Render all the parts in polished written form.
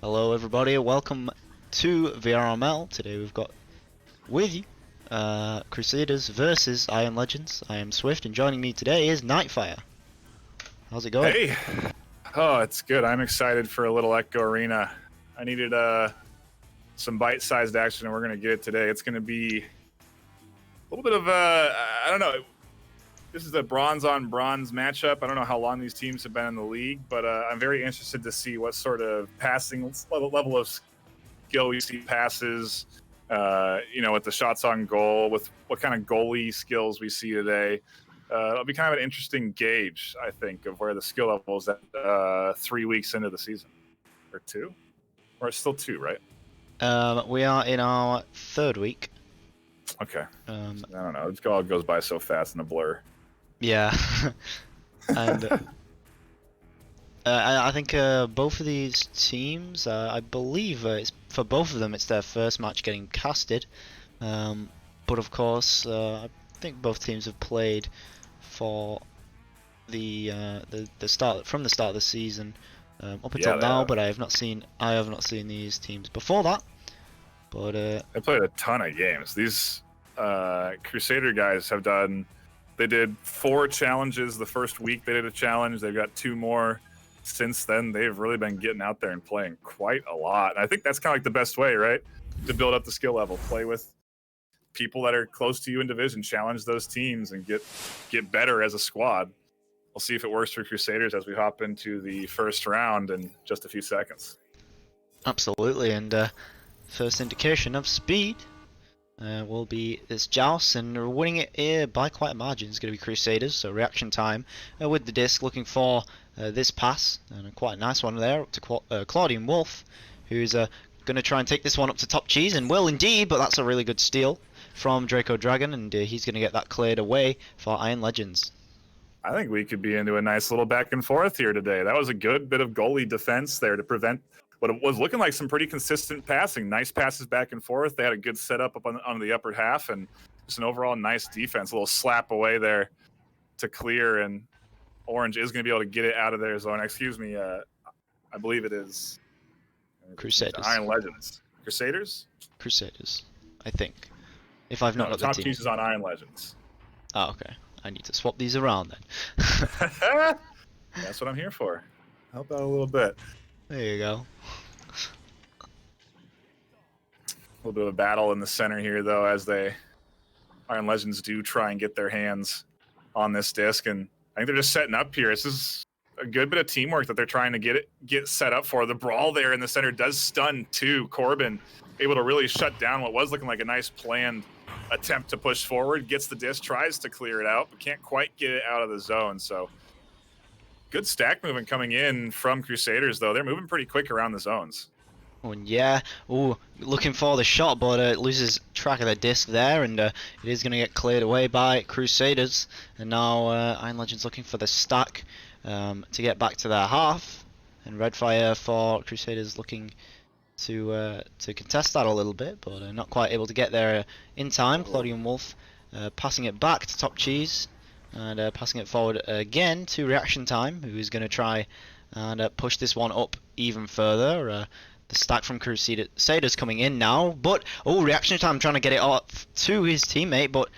Hello everybody, welcome to VRML. Today we've got with you Crusaders versus Iron Legends. I am Swift and joining me today is NightFiree. How's it going? Hey! Oh, it's good. I'm excited for a little Echo Arena. I needed some bite-sized action and we're going to get it today. It's going to be a little bit of I don't know. This is a bronze-on-bronze matchup. I don't know how long these teams have been in the league, but I'm very interested to see what sort of passing level of skill we see passes, with the shots on goal, with what kind of goalie skills we see today. It'll be kind of an interesting gauge, I think, of where the skill level is at 3 weeks into the season. Or 2? Or it's still 2, right? We are in our third week. Okay. I don't know. It all goes by so fast in a blur. Yeah. And I think both of these teams, I believe it's, for both of them it's their first match getting casted. But of course, I think both teams have played for the start from the start of the season up until now. But I have not seen these teams before that. But they played a ton of games. These Crusader guys have done. They did 4 challenges the first week. They did a challenge. They've got 2 more since then. They've really been getting out there and playing quite a lot. And I think that's kind of like the best way, right? To build up the skill level. Play with people that are close to you in division. Challenge those teams and get better as a squad. We'll see if it works for Crusaders as we hop into the first round in just a few seconds. Absolutely, and first indication of speed will be this joust, and winning it here by quite a margin is going to be Crusaders. So reaction time with the disc, looking for this pass, and quite a nice one there up to Claudian Wolf, who's going to try and take this one up to top cheese, and will indeed, but that's a really good steal from Draco Dragon, and he's going to get that cleared away for Iron Legends. I think we could be into a nice little back and forth here today. That was a good bit of goalie defense there to prevent what it was looking like some pretty consistent passing. Nice passes back and forth. They had a good setup up on the upper half, and just an overall nice defense. A little slap away there to clear, and Orange is going to be able to get it out of their zone. Excuse me, I believe it is Crusaders. Iron Legends. Crusaders? Crusaders, I think. If I've not got the top team. cheese is on Iron Legends. Oh, okay. I need to swap these around then. That's what I'm here for. Help out a little bit. There you go. A little bit of a battle in the center here, though, as Iron Legends do try and get their hands on this disc, and I think they're just setting up here. This is a good bit of teamwork that they're trying to get set up for. The brawl there in the center does stun too. Corbin able to really shut down what was looking like a nice planned attempt to push forward. Gets the disc, tries to clear it out, but can't quite get it out of the zone. So good stack movement coming in from Crusaders, though. They're moving pretty quick around the zones. Oh, and yeah, looking for the shot, but it loses track of the disc there, and it is going to get cleared away by Crusaders. And now Iron Legends looking for the stack to get back to their half, and Redfire for Crusaders looking to contest that a little bit, but not quite able to get there in time. Claudian Wolf passing it back to top cheese, and passing it forward again to reaction time, who is going to try and push this one up even further. The stack from Crusaders coming in now, but reaction time trying to get it off to his teammate, but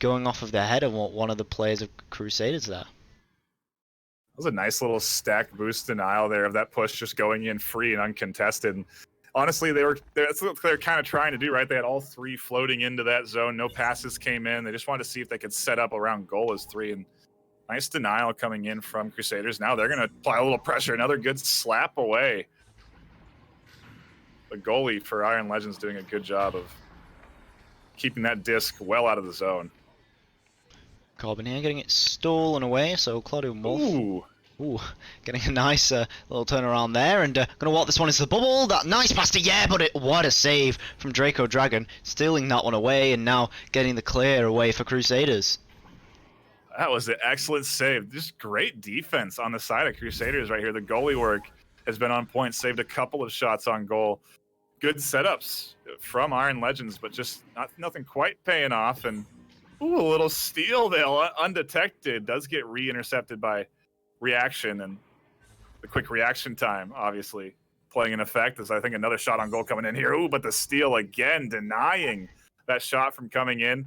going off of the head of one of the players of Crusaders there. That was a nice little stack boost denial there of that push just going in free and uncontested. And honestly, that's what they're kind of trying to do, right? They had all 3 floating into that zone. No passes came in. They just wanted to see if they could set up around goal as 3. And nice denial coming in from Crusaders. Now they're going to apply a little pressure. Another good slap away. The goalie for Iron Legends doing a good job of keeping that disc well out of the zone. Corbin here getting it stolen away, so Claudian Wolf. Getting a nice little turnaround there, and gonna walk this one into the bubble. That nice pass to but what a save from Draco Dragon, stealing that one away, and now getting the clear away for Crusaders. That was an excellent save. Just great defense on the side of Crusaders right here. The goalie work has been on point. Saved a couple of shots on goal. Good setups from Iron Legends, but just nothing quite paying off. And a little steal there, undetected. Does get re-intercepted by reaction, and the quick reaction time, obviously, playing in effect, as I think another shot on goal coming in here. Ooh, but the steal again, denying that shot from coming in.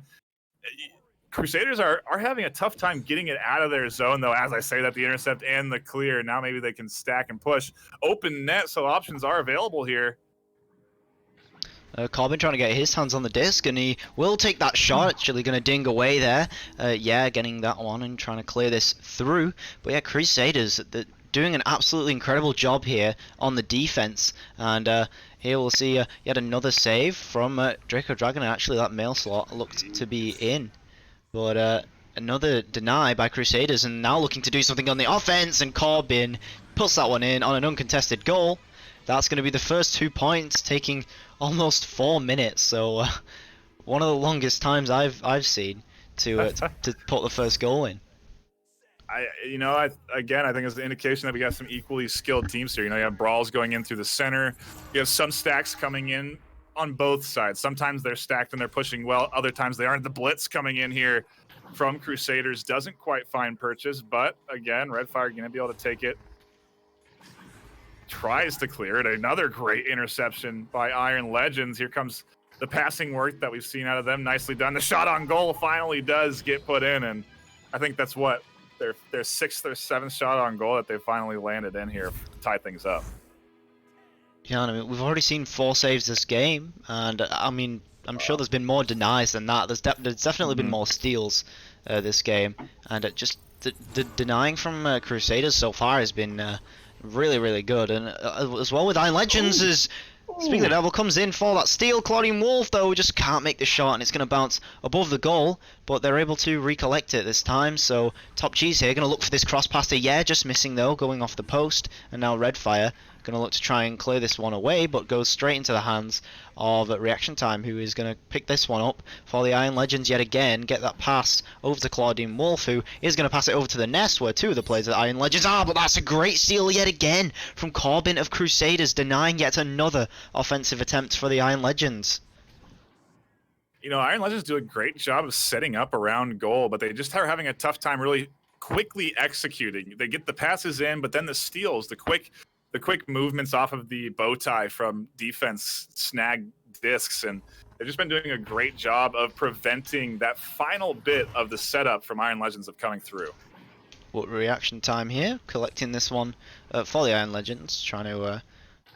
Crusaders are having a tough time getting it out of their zone, though. As I say that, the intercept and the clear. Now maybe they can stack and push. Open net, so options are available here. Corbin trying to get his hands on the disc, and he will take that shot. Actually going to ding away there. Yeah, getting that one and trying to clear this through. But yeah, Crusaders doing an absolutely incredible job here on the defense. And here we'll see yet another save from Draco Dragon. And actually, that mail slot looked to be in. But another deny by Crusaders, and now looking to do something on the offense. And Corbin puts that one in on an uncontested goal. That's going to be the first 2 points, taking almost 4 minutes. So one of the longest times I've seen to put the first goal in. I think it's the indication that we got some equally skilled teams here. You have brawls going in through the center. You have some stacks coming in on both sides. Sometimes they're stacked and they're pushing well. Other times they aren't. The blitz coming in here from Crusaders doesn't quite find purchase, but again, Redfire going to be able to take it. Tries to clear it. Another great interception by Iron Legends. Here comes the passing work that we've seen out of them. Nicely done. The shot on goal finally does get put in, and I think that's what their sixth or seventh shot on goal that they finally landed in here to tie things up. Yeah, I mean, we've already seen 4 saves this game, and I mean, I'm sure there's been more denies than that. There's definitely been more steals this game, and just the denying from Crusaders so far has been really, really good. And as well with Iron Legends, is speaking of the devil, comes in for that steal. Claudine Wolf, though, just can't make the shot, and it's going to bounce above the goal, but they're able to recollect it this time. So Top Cheese here going to look for this cross pass to, yeah, just missing though, going off the post. And now Redfire going to look to try and clear this one away, but goes straight into the hands of Reaction Time, who is going to pick this one up for the Iron Legends yet again. Get that pass over to Claudine Wolf, who is going to pass it over to the nest, where 2 of the players of the Iron Legends are. But that's a great steal yet again from Corbin of Crusaders, denying yet another offensive attempt for the Iron Legends. Iron Legends do a great job of setting up around goal, but they just are having a tough time really quickly executing. They get the passes in, but then the steals, the quick movements off of the bow tie from defense snag discs, and they've just been doing a great job of preventing that final bit of the setup from Iron Legends of coming through. What Reaction Time here, collecting this one for the Iron Legends, trying to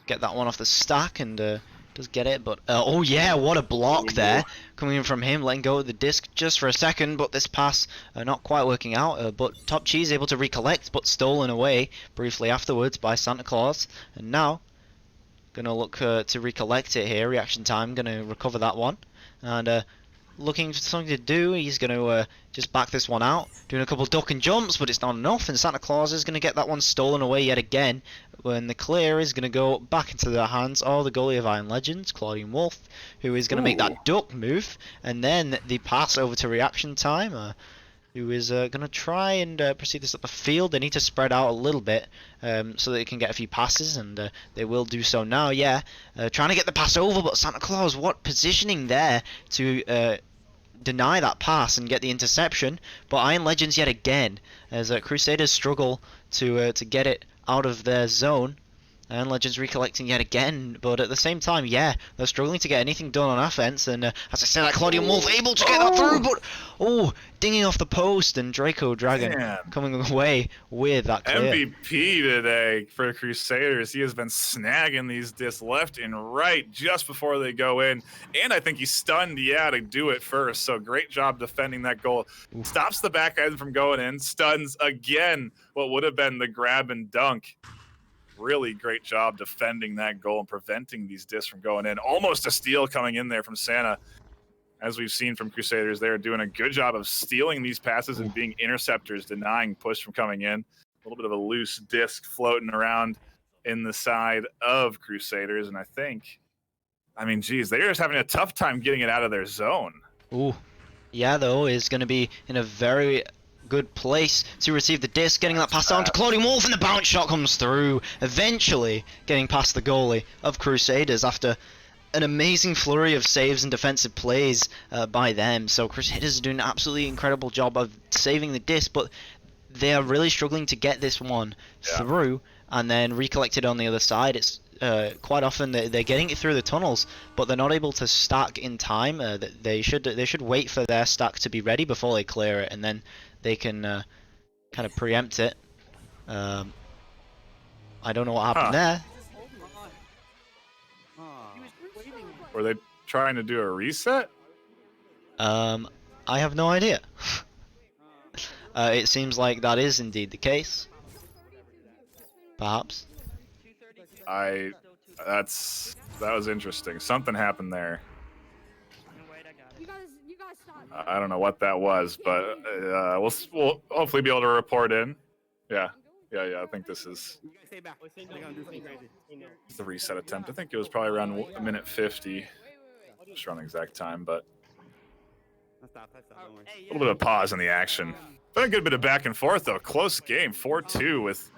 get that one off the stack, and does get it, but oh yeah, what a block there coming in from him, letting go of the disc just for a second, but this pass not quite working out, but Top Cheese able to recollect, but stolen away briefly afterwards by Santa Claus. And now gonna look to recollect it here. Reaction Time gonna recover that one, and looking for something to do. He's going to just back this one out, doing a couple duck and jumps, but it's not enough, and Santa Claus is going to get that one stolen away yet again, when the clear is going to go back into the hands of the goalie of Iron Legends, Claudine Wolf, who is going to make that duck move, and then the pass over to Reaction Time, who is going to try and proceed this up the field. They need to spread out a little bit so that they can get a few passes, and they will do so now, yeah. Trying to get the pass over, but Santa Claus, what positioning there to deny that pass and get the interception. But Iron Legends yet again, as Crusaders struggle to get it out of their zone. Iron Legends recollecting yet again, but at the same time, yeah, they're struggling to get anything done on offense. And as I said, that Claudian Wolf able to get that through, but dinging off the post, and Draco Dragon coming away with that clear. MVP today for Crusaders. He has been snagging these discs left and right just before they go in, and I think he's stunned, to do it first. So great job defending that goal. Stops the back end from going in, stuns again what would have been the grab and dunk. Really great job defending that goal and preventing these discs from going in. Almost a steal coming in there from Santa. As we've seen from Crusaders, they're doing a good job of stealing these passes and being interceptors, denying push from coming in. A little bit of a loose disc floating around in the side of Crusaders. And they're just having a tough time getting it out of their zone. Yeah, though, is going to be in a very good place to receive the disc, getting that pass down to Claudine Wolf, and the bounce shot comes through, eventually getting past the goalie of Crusaders after an amazing flurry of saves and defensive plays by them. So Crusaders are doing an absolutely incredible job of saving the disc, but they are really struggling to get this one through and then recollect it on the other side. It's quite often they're getting it through the tunnels, but they're not able to stack in time. They should wait for their stack to be ready before they clear it, and then they can kind of preempt it. I don't know what happened there. Were they trying to do a reset? I have no idea. It seems like that is indeed the case. Perhaps. That was interesting. Something happened there. I don't know what that was, but we'll hopefully be able to report in. Yeah. I think this is the reset attempt. I think it was probably around a minute 50. I'm not sure on the exact time, but a little bit of pause in the action. But a good bit of back and forth though. Close game, 4-2 with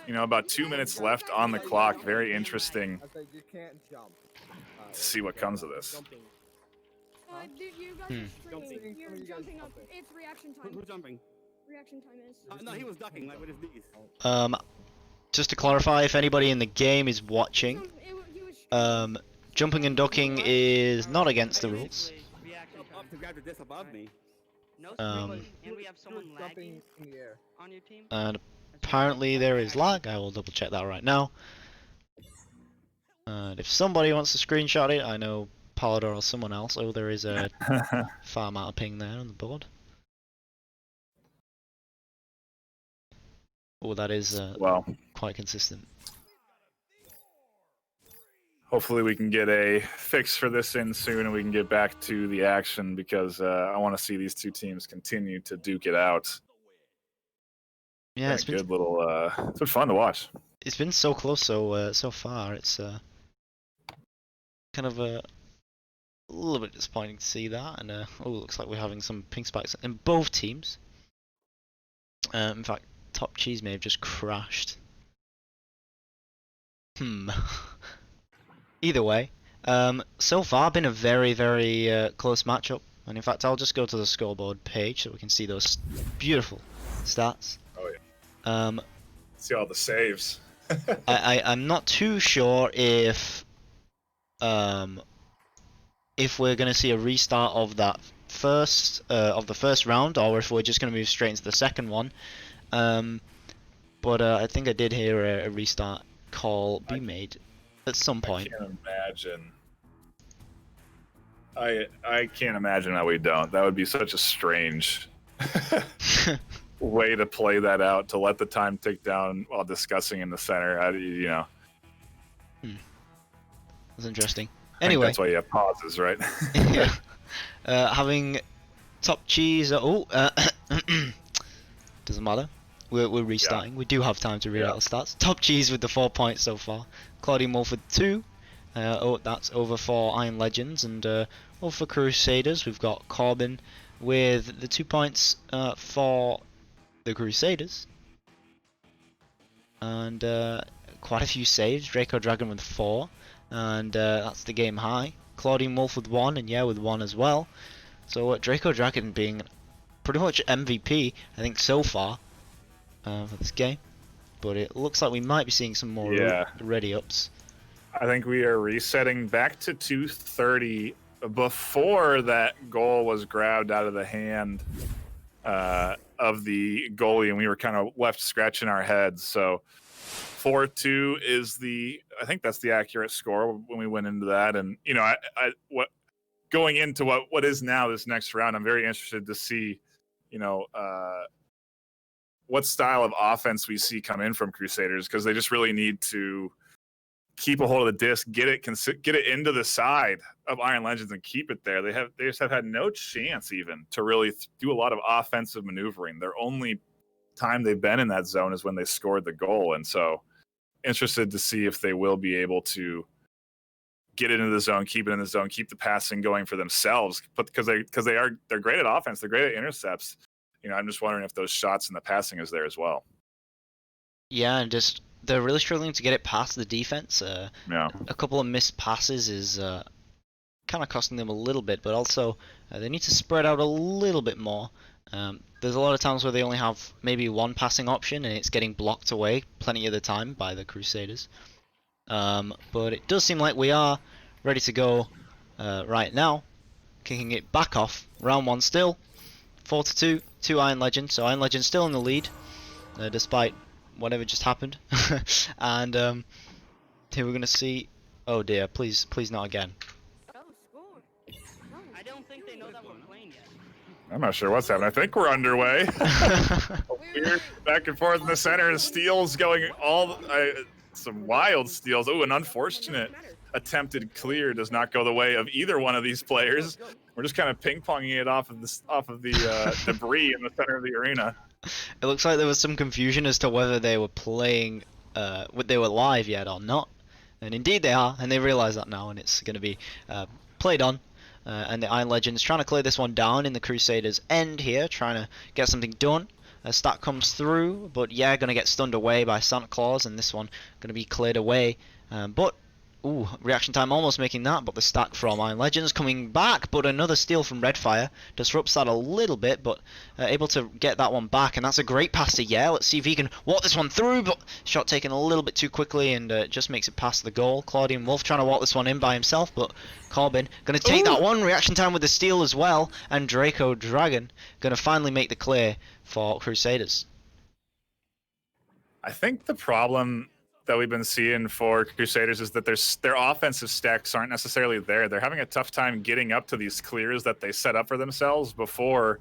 about 2 minutes left on the clock. Very interesting to see what comes of this. You're jumping up. It's reaction time. Who's jumping? Reaction time is. No, he was ducking, like with his knees. Just to clarify, if anybody in the game is watching, jumping and ducking is not against the rules. To grab the disc above me. And we have someone lagging on your team. And apparently there is lag. I will double check that right now. And if somebody wants to screenshot it, I know Palador or someone else. Oh, there is a farm out of ping there on the board. Oh, that is well, quite consistent. Hopefully we can get a fix for this in soon and we can get back to the action because I want to see these two teams continue to duke it out. Yeah, it's been good little. It's been fun to watch. It's been so close so far. It's kind of a little bit disappointing to see that, and looks like we're having some ping spikes in both teams. In fact, Top Cheese may have just crashed. Either way, so far been a very close matchup, and in fact I'll just go to the scoreboard page so we can see those beautiful stats. Oh yeah. See all the saves. I'm not too sure if we're gonna see a restart of that the first round, or if we're just gonna move straight into the second one. But I think I did hear a restart call be made at some point. I can't imagine. I can't imagine that we don't. That would be such a strange way to play that out, to let the time tick down while discussing in the center. That's interesting. Anyway, that's why you have pauses, right? Yeah. Having Top Cheese. Doesn't matter. We're restarting. Yeah. We do have time to read out the stats. Top Cheese with the 4 points so far. Claudine Wolf with 2. That's over for Iron Legends, and over for Crusaders we've got Corbin with the 2 points for the Crusaders, and quite a few saves. Draco Dragon with 4, and that's the game high. Claudine Wolf with 1, and with 1 as well. So Draco Dragon being pretty much MVP, I think, so far for this game. But it looks like we might be seeing some more ready ups. I think we are resetting back to 230 before that goal was grabbed out of the hand of the goalie, and we were kind of left scratching our heads. So 4-2 is I think that's the accurate score when we went into that. And going into what is now this next round, I'm very interested to see, what style of offense we see come in from Crusaders, because they just really need to keep a hold of the disc, get it into the side of Iron Legends and keep it there. They just have had no chance even to really do a lot of offensive maneuvering. Their only time they've been in that zone is when they scored the goal, and so interested to see if they will be able to get it into the zone, keep it in the zone, keep the passing going for themselves. But because they're great at offense, they're great at intercepts. I'm just wondering if those shots and the passing is there as well. Yeah, and just they're really struggling to get it past the defense. A couple of missed passes is kind of costing them a little bit, but also they need to spread out a little bit more. There's a lot of times where they only have maybe one passing option, and it's getting blocked away plenty of the time by the Crusaders. But it does seem like we are ready to go right now. Kicking it back off. Round 1 still. 4-2 to Iron Legend. So Iron Legend still in the lead, despite whatever just happened. And here we're going to see... Oh dear, please not again. Oh, score. No. I don't think they know that we're playing yet. I'm not sure what's happening. I think we're underway. Weird back and forth in the center. Steals going some wild steals. Oh, an unfortunate attempted clear does not go the way of either one of these players. We're just kind of ping-ponging it off of the debris in the center of the arena. It looks like there was some confusion as to whether they were playing, they were live yet or not. And indeed they are, and they realise that now, and it's going to be played on. And the Iron Legends trying to clear this one down in the Crusaders' end here, trying to get something done. A stack comes through, but yeah, going to get stunned away by Santa Claus, and this one going to be cleared away. But ooh, reaction time almost making that, but the stack from Iron Legends coming back, but another steal from Redfire disrupts that a little bit, but able to get that one back, and that's a great pass to Yeah. Let's see if he can walk this one through, but shot taken a little bit too quickly, and just makes it past the goal. Claudian Wolf trying to walk this one in by himself, but Corbin going to take that one. Reaction time with the steal as well, and Draco Dragon going to finally make the clear for Crusaders. I think the problem that we've been seeing for Crusaders is that their offensive stacks aren't necessarily there. They're having a tough time getting up to these clears that they set up for themselves before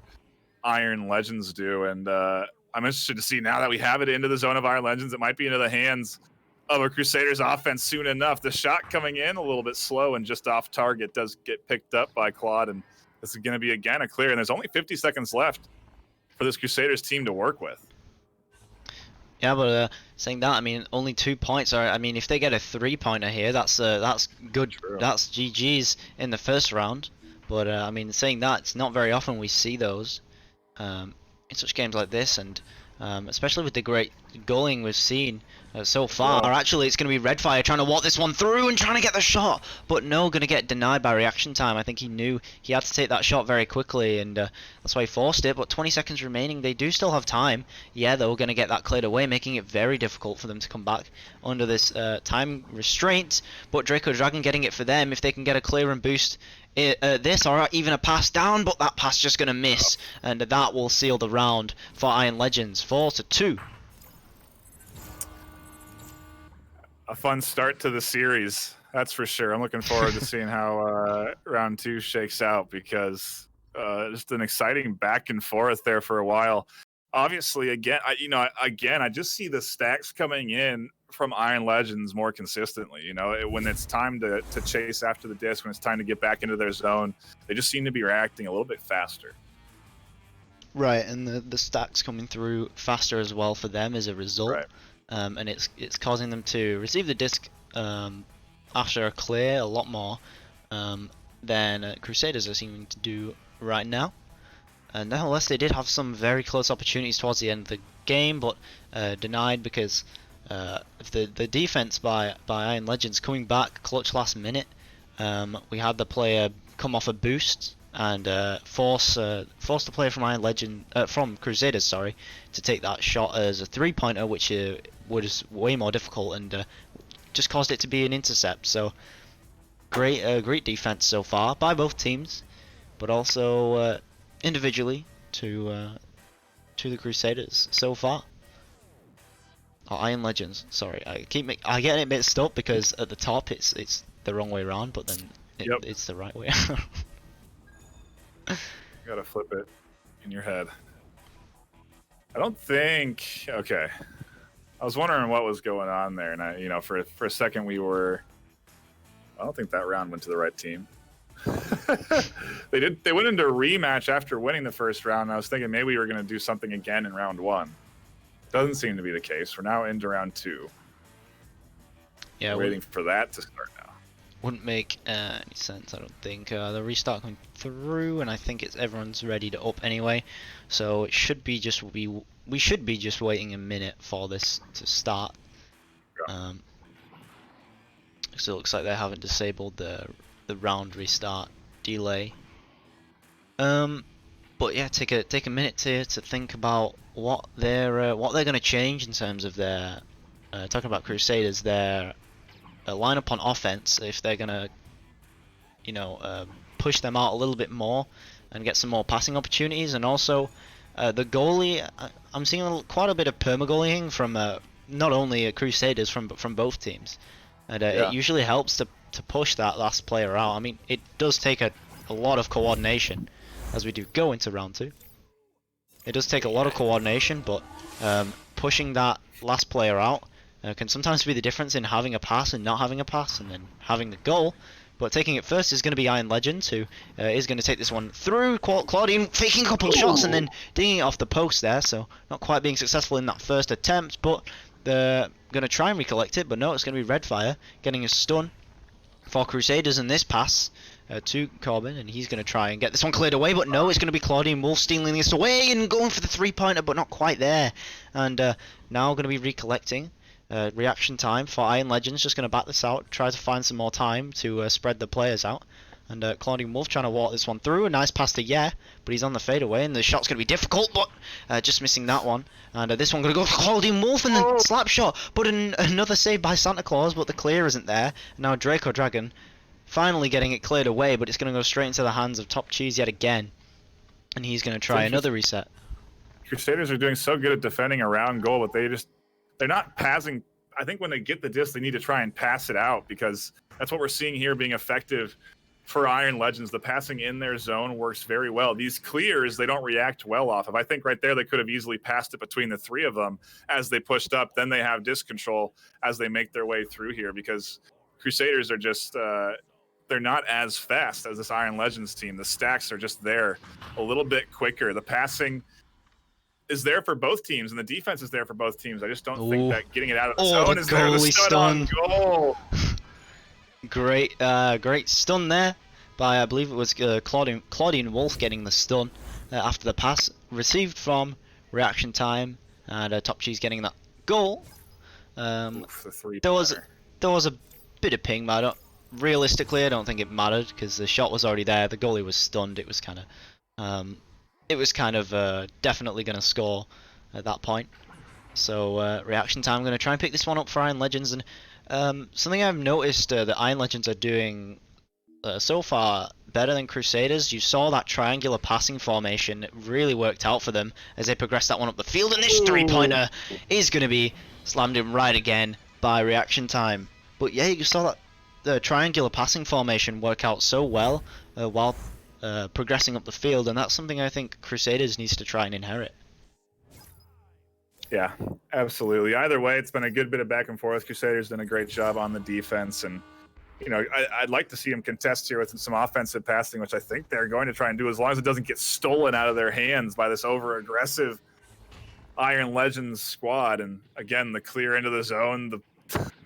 Iron Legends do. And I'm interested to see now that we have it into the zone of Iron Legends, it might be into the hands of a Crusaders offense soon enough. The shot coming in a little bit slow and just off target does get picked up by Claude, and this is going to be again a clear. And there's only 50 seconds left for this Crusaders team to work with. Yeah, but saying that, I mean, only 2 points are. I mean, if they get a 3-pointer here, that's good. True. That's GG's in the first round. But I mean, saying that, it's not very often we see those in such games like this, and especially with the great goaling we've seen so far. Yeah. Actually, it's going to be Redfire trying to walk this one through and trying to get the shot, but no, going to get denied by reaction time. I think he knew he had to take that shot very quickly, and that's why he forced it. But 20 seconds remaining, they do still have time. Yeah, they're going to get that cleared away, making it very difficult for them to come back under this time restraint. But Draco Dragon getting it for them if they can get a clear and boost this, or even a pass down, but that pass just going to miss, and that will seal the round for Iron Legends. 4-2. A fun start to the series, that's for sure. I'm looking forward to seeing how round 2 shakes out, because just an exciting back and forth there for a while. Obviously, again, I just see the stacks coming in from Iron Legends more consistently. You know, when it's time to chase after the disc, when it's time to get back into their zone, they just seem to be reacting a little bit faster. Right, and the stacks coming through faster as well for them as a result. Right. And it's causing them to receive the disc after a clear a lot more than Crusaders are seeming to do right now. And nevertheless, they did have some very close opportunities towards the end of the game, but denied because of the defense by Iron Legends coming back clutch last minute. We had the player come off a boost and force the player from Crusaders, to take that shot as a 3-pointer, which was way more difficult, and just caused it to be an intercept. So great defense so far by both teams, but also individually to the Crusaders so far. Oh, Iron Legends. Sorry, I get it mixed up because at the top it's the wrong way around, but then it's the right way. You gotta flip it in your head. I don't think. Okay, I was wondering what was going on there, and for a second I don't think that round went to the right team. They went into a rematch after winning the first round, and I was thinking maybe we were going to do something again in round 1. Doesn't seem to be the case. We're now into round 2. Yeah, waiting for that to start now. Wouldn't make any sense, I don't think. The restart coming through, and I think everyone's ready to up anyway. So it should be we should be just waiting a minute for this to start. Yeah. So it looks like they haven't disabled the round restart delay. But yeah, take a minute to think about what they're going to change in terms of their talking about Crusaders, their line up on offense if they're gonna, push them out a little bit more and get some more passing opportunities. And also, the goalie, I'm seeing quite a bit of perma-goalieing from not only Crusaders from both teams, and it usually helps to push that last player out. I mean, it does take a lot of coordination as we do go into round 2. It does take a lot of coordination, but pushing that last player out can sometimes be the difference in having a pass and not having a pass, and then having the goal. But taking it first is going to be Iron Legends, who is going to take this one through. Claudine faking a couple of shots and then dinging it off the post there, so not quite being successful in that first attempt, but they're going to try and recollect it. But no, it's going to be Redfire getting a stun for Crusaders in this pass to Corbin, and he's going to try and get this one cleared away, but no, it's going to be Claudine Wolf stealing this away and going for the 3-pointer, but not quite there. And now going to be recollecting. Reaction time for Iron Legends, just going to back this out, try to find some more time to spread the players out. And Claudine Wolf trying to walk this one through. A nice pass to but he's on the fadeaway, and the shot's going to be difficult, but just missing that one. And this one going to go to Claudine Wolf, and then slap shot, but another save by Santa Claus, but the clear isn't there. And now Draco Dragon finally getting it cleared away, but it's going to go straight into the hands of Top Cheese yet again. And he's going to try another reset. Crusaders are doing so good at defending around goal, but they're not passing. I think when they get the disc, they need to try and pass it out, because that's what we're seeing here being effective for Iron Legends. The passing in their zone works very well. These clears, they don't react well off of. I think right there they could have easily passed it between the 3 of them as they pushed up. Then they have disc control as they make their way through here, because Crusaders are just they're not as fast as this Iron Legends team. The stacks are just there a little bit quicker. The passing is there for both teams, and the defense is there for both teams. I just don't think that getting it out of the zone is there. The stun on goal. Great stun there by, I believe it was Claudine Wolf getting the stun after the pass received from Reaction Time, and Top Cheese getting that goal. There was a bit of ping, but realistically I don't think it mattered, because the shot was already there. The goalie was stunned. It was kind of definitely going to score at that point. So Reaction Time going to try and pick this one up for Iron Legends. And something I've noticed that Iron Legends are doing so far better than Crusaders. You saw that triangular passing formation really worked out for them as they progressed that one up the field. And this 3-pointer is going to be slammed in right again by Reaction Time. But yeah, you saw that the triangular passing formation work out so well while progressing up the field, and that's something I think Crusaders needs to try and inherit. Yeah, absolutely. Either way, it's been a good bit of back and forth. Crusaders done a great job on the defense, and I'd like to see them contest here with some offensive passing, which I think they're going to try and do, as long as it doesn't get stolen out of their hands by this over-aggressive Iron Legends squad. And again, the clear into the zone,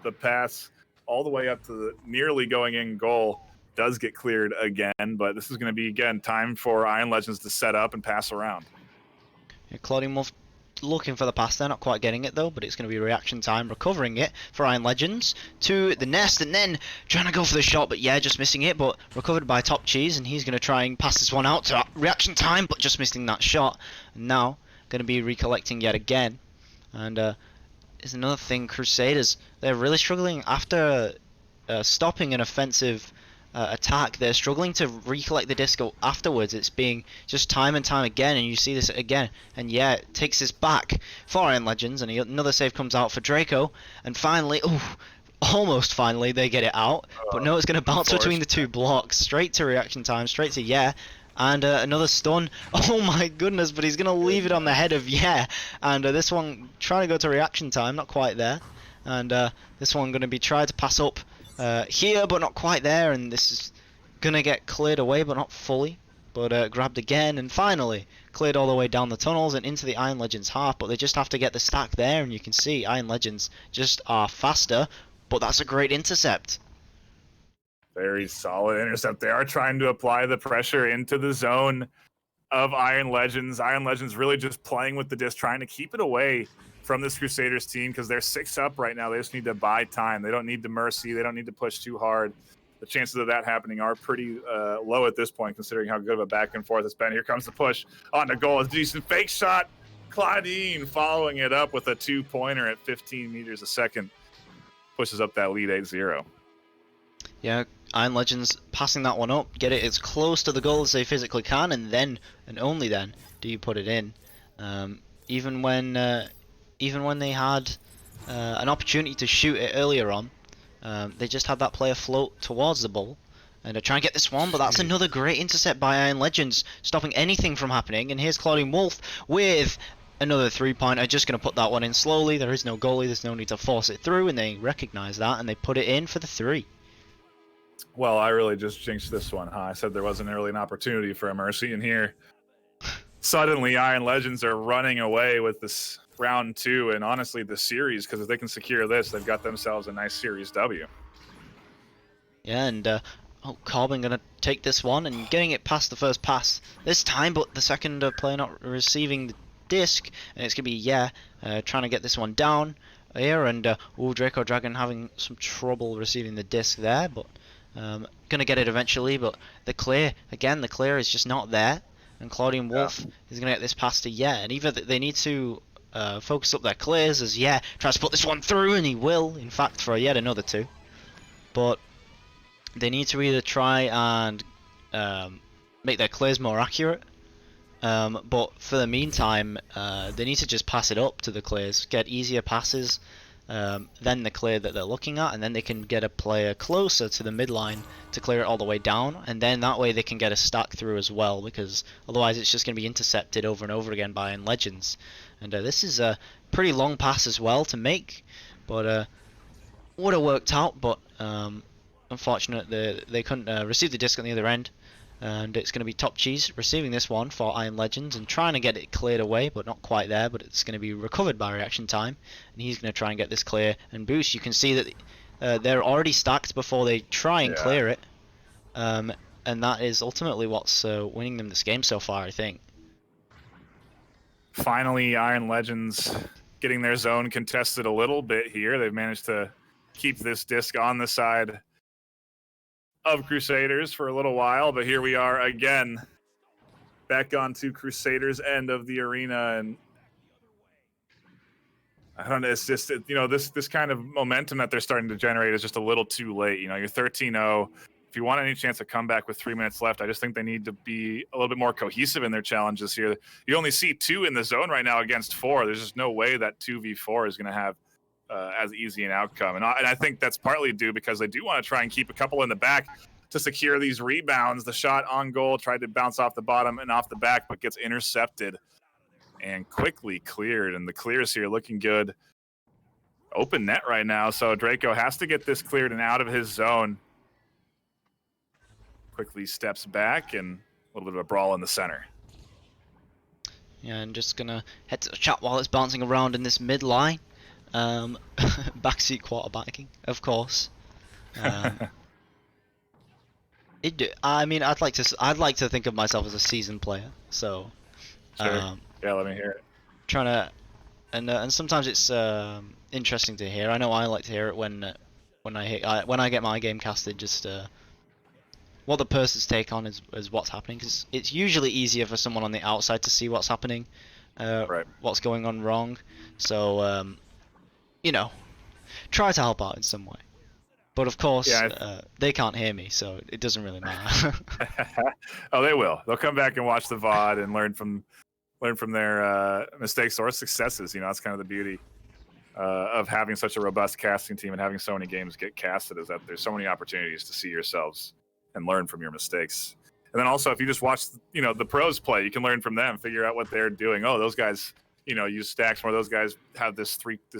the pass all the way up to the nearly going in goal does get cleared again, but this is going to be, again, time for Iron Legends to set up and pass around. Yeah, Claudine Wolf looking for the pass there, not quite getting it though, but it's going to be Reaction Time recovering it for Iron Legends to the nest, and then trying to go for the shot, but yeah, just missing it, but recovered by Top Cheese, and he's going to try and pass this one out to Reaction Time, but just missing that shot. And now going to be recollecting yet again. And is another thing, Crusaders, they're really struggling after stopping an offensive attack. They're struggling to recollect the disc afterwards. It's being just time and time again, and you see this again. And yeah, it takes this back for Iron Legends, and another save comes out for Draco. And finally, almost finally, they get it out. But no, it's going to bounce between the 2 blocks, straight to Reaction Time, straight to and another stun. Oh my goodness, but he's going to leave it on the head of and this one trying to go to Reaction Time, not quite there. And this one going to be tried to pass up here, but not quite there, and this is gonna get cleared away, but not fully, but grabbed again, and finally cleared all the way down the tunnels and into the Iron Legends half. But they just have to get the stack there, and you can see Iron Legends just are faster, but that's a great intercept. Very solid intercept. They are trying to apply the pressure into the zone of Iron Legends. Iron Legends really just playing with the disc, trying to keep it away from this Crusaders team, because they're 6 up right now. They just need to buy time. They don't need the mercy. They don't need to push too hard. The chances of that happening are pretty low at this point, considering how good of a back and forth it's been. Here comes the push on the goal. A decent fake shot. Claudine following it up with a 2-pointer at 15 meters a second. pushes up that lead 8-0. Yeah, Iron Legends passing that one up, get it as close to the goal as they physically can, and then, and only then, do you put it in. Um, even when they had an opportunity to shoot it earlier on, they just had that player float towards the ball and try and get this one, but that's another great intercept by Iron Legends, stopping anything from happening. And here's Claudine Wolf with another 3-pointer, just going to put that one in slowly. There is no goalie, there's no need to force it through, and they recognize that and they put it in for the 3. Well, I really just jinxed this one, huh? I said there wasn't really an opportunity for a mercy, and here, suddenly Iron Legends are running away with this round 2, and honestly the series, because if they can secure this, they've got themselves a nice series W. Yeah, and Corbin gonna take this one and getting it past the first pass this time, but the second player not receiving the disc, and it's gonna be trying to get this one down here, and Draco Dragon having some trouble receiving the disc there, but gonna get it eventually. But the clear is just not there, and Claudine Wolf is gonna get this pass to and either they need to focus up their clears as tries to put this one through, and he will, in fact, for yet another 2, but they need to either try and make their clears more accurate, but for the meantime, they need to just pass it up to the clears, get easier passes than the clear that they're looking at, and then they can get a player closer to the midline to clear it all the way down, and then that way they can get a stack through as well, because otherwise it's just going to be intercepted over and over again by Iron Legends. And this is a pretty long pass as well to make, but would have worked out, but unfortunate they couldn't receive the disc on the other end, and it's going to be Top Cheese receiving this one for Iron Legends and trying to get it cleared away, but not quite there, but it's going to be recovered by Reaction Time, and he's going to try and get this clear and boost. You can see that they're already stacked before they try and clear it, and that is ultimately what's winning them this game so far, I think. Finally, Iron Legends getting their zone contested a little bit here. They've managed to keep this disc on the side of Crusaders for a little while, but here we are again, back onto Crusaders' end of the arena, and I don't know, it's just, this kind of momentum that they're starting to generate is just a little too late. You're 13-0. If you want any chance to come back with 3 minutes left, I just think they need to be a little bit more cohesive in their challenges here. You only see 2 in the zone right now against 4. There's just no way that 2v4 is going to have as easy an outcome. And I think that's partly due because they do want to try and keep a couple in the back to secure these rebounds. The shot on goal tried to bounce off the bottom and off the back, but gets intercepted and quickly cleared. And the clears here looking good. Open net right now, so Draco has to get this cleared and out of his zone. Quickly steps back, and a little bit of a brawl in the center. Yeah, and just gonna head to the chat while it's bouncing around in this midline. Backseat quarterbacking, of course. I'd like to think of myself as a seasoned player, so Sure. Let me hear it. trying to, and sometimes it's interesting to hear. I know I like to hear it when I get my game casted, just what the person's take on is what's happening, because it's usually easier for someone on the outside to see what's happening, Right. what's going on wrong. So try to help out in some way. But of course, they can't hear me, so it doesn't really matter. Oh, they will. They'll come back and watch the VOD and learn from their mistakes or successes. That's kind of the beauty of having such a robust casting team and having so many games get casted, is that there's so many opportunities to see yourselves and learn from your mistakes. And then also, if you just watch, the pros play, you can learn from them, figure out what they're doing. Oh, those guys, use stacks more. Those guys have this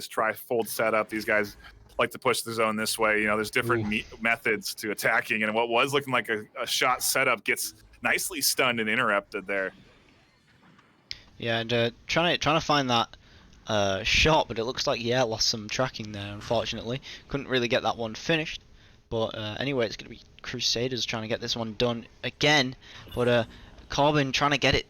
tri-fold setup. These guys like to push the zone this way. There's different methods to attacking, and what was looking like a shot setup gets nicely stunned and interrupted there. Yeah, and trying to find that shot, but it looks like lost some tracking there. Unfortunately, couldn't really get that one finished. But anyway, it's going to be Crusaders trying to get this one done again. But Corbin trying to get it,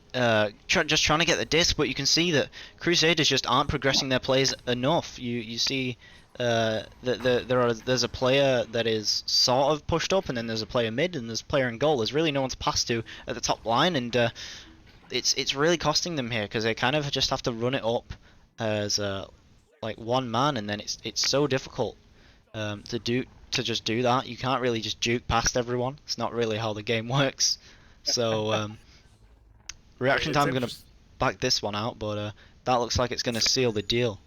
just trying to get the disc. But you can see that Crusaders just aren't progressing their plays enough. You see that there's a player that is sort of pushed up, and then there's a player mid, and there's a player in goal. There's really no one to pass to at the top line, and it's really costing them here, because they kind of just have to run it up as like one man, and then it's so difficult to just do that. You can't really just juke past everyone. It's not really how the game works. So reaction It's time, I'm gonna interest- back this one out, but that looks like it's gonna seal the deal.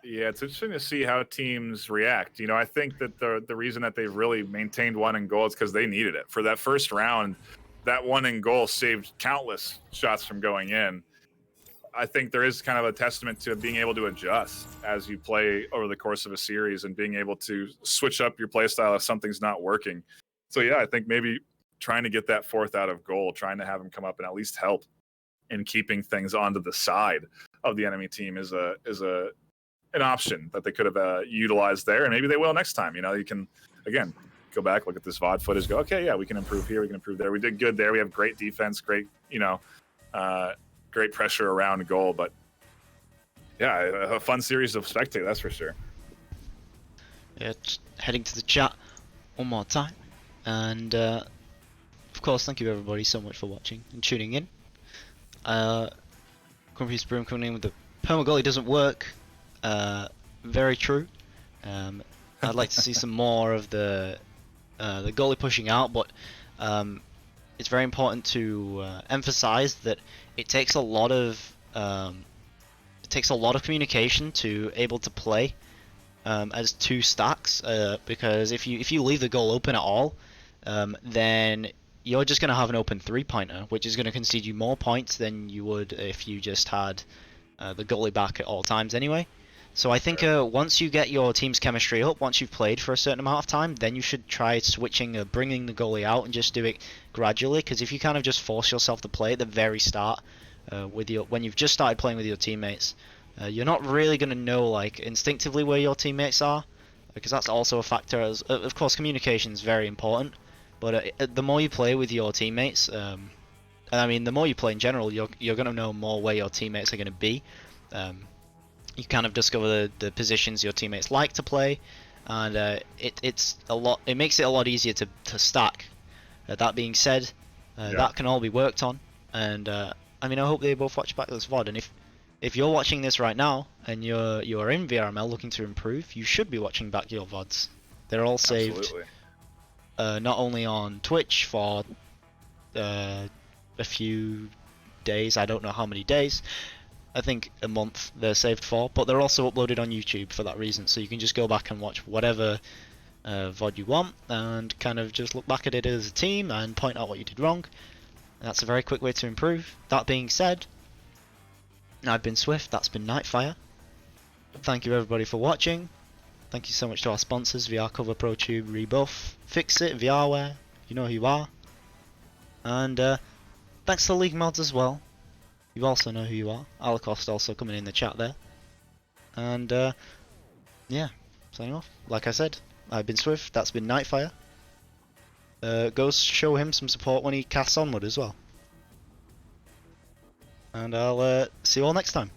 Yeah, it's interesting to see how teams react. I think that the reason that they've really maintained one in goal is because they needed it. For that first round, that one in goal saved countless shots from going in. I think there is kind of a testament to being able to adjust as you play over the course of a series and being able to switch up your play style if something's not working. So yeah, I think maybe trying to get that fourth out of goal, trying to have him come up and at least help in keeping things onto the side of the enemy team is an option that they could have utilized there, and maybe they will next time. You can again go back, look at this VOD footage, go, okay, yeah, we can improve here, we can improve there. We did good there. We have great defense, great great pressure around goal, but yeah, a fun series of spectate, that's for sure. Yeah, just heading to the chat one more time, and of course, thank you everybody so much for watching and tuning in. Grumpy's Broom coming in with the perma goalie doesn't work. Very true. I'd like to see some more of the goalie pushing out, but it's very important to emphasize that it takes a lot of communication to able to play as two stacks. Because if you leave the goal open at all, then you're just going to have an open 3-pointer, which is going to concede you more points than you would if you just had the goalie back at all times anyway. So I think once you get your team's chemistry up, once you've played for a certain amount of time, then you should try switching, bringing the goalie out and just do it gradually. Because if you kind of just force yourself to play at the very start, when you've just started playing with your teammates, you're not really going to know like instinctively where your teammates are, because that's also a factor. As of course, communication is very important, but the more you play with your teammates, I mean, the more you play in general, you're going to know more where your teammates are going to be. You kind of discover the positions your teammates like to play, and it makes it a lot easier to stack. That being said, that can all be worked on, and I mean, I hope they both watch back this VOD, and if you're watching this right now and you're in VRML looking to improve, you should be watching back your VODs. They're all saved not only on Twitch for a few days, I don't know how many days, I think a month they're saved for, but they're also uploaded on YouTube for that reason, so you can just go back and watch whatever VOD you want and kind of just look back at it as a team and point out what you did wrong. And that's a very quick way to improve. That being said, I've been Swift, that's been NightFiree. Thank you everybody for watching. Thank you so much to our sponsors, VR Cover, ProTube, Rebuff, Fixit, VRware, you know who you are. And thanks to League Mods as well. You also know who you are. Alacost also coming in the chat there. And yeah, signing off. Like I said, I've been Swift, that's been NightFiree. Go show him some support when he casts Onward as well. And I'll see you all next time.